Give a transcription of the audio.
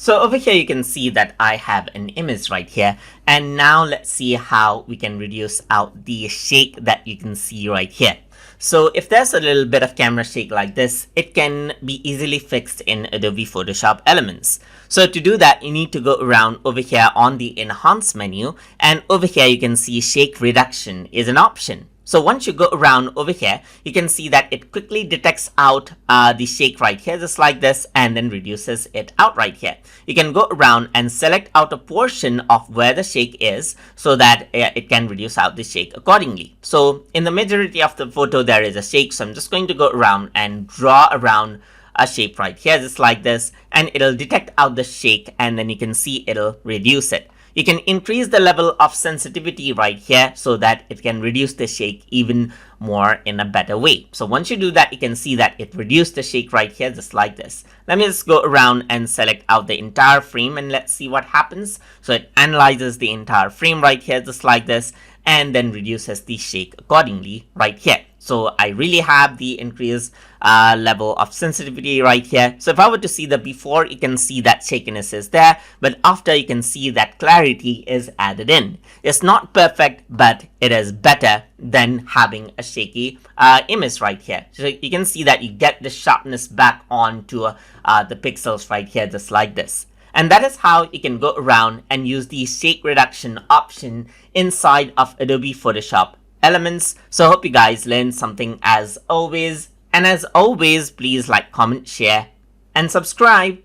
So over here you can see that I have an image right here, and now let's see how we can reduce out the shake that you can see right here. So if there's a little bit of camera shake like this, it can be easily fixed in Adobe Photoshop Elements. So to do that, you need to go around over here on the Enhance menu, and over here you can see Shake Reduction is an option. So once you go around over here, you can see that it quickly detects out the shake right here, just like this, and then reduces it out right here. You can go around and select out a portion of where the shake is so that it can reduce out the shake accordingly. So in the majority of the photo, there is a shake. So I'm just going to go around and draw around a shape right here, just like this, and it'll detect out the shake, and then you can see it'll reduce it. You can increase the level of sensitivity right here so that it can reduce the shake even more in a better way. So once you do that, you can see that it reduced the shake right here, just like this. Let me just go around and select out the entire frame, and let's see what happens. So it analyzes the entire frame right here, just like this, and then reduces the shake accordingly right here. So I really have the increased level of sensitivity right here. So if I were to see the before, you can see that shakiness is there, but after you can see that clarity is added in. It's not perfect, but it is better than having a shaky image right here. So you can see that you get the sharpness back onto the pixels right here, just like this. And that is how you can go around and use the shake reduction option inside of Adobe Photoshop Elements. So I hope you guys learned something as always. And as always, please like, comment, share, and subscribe.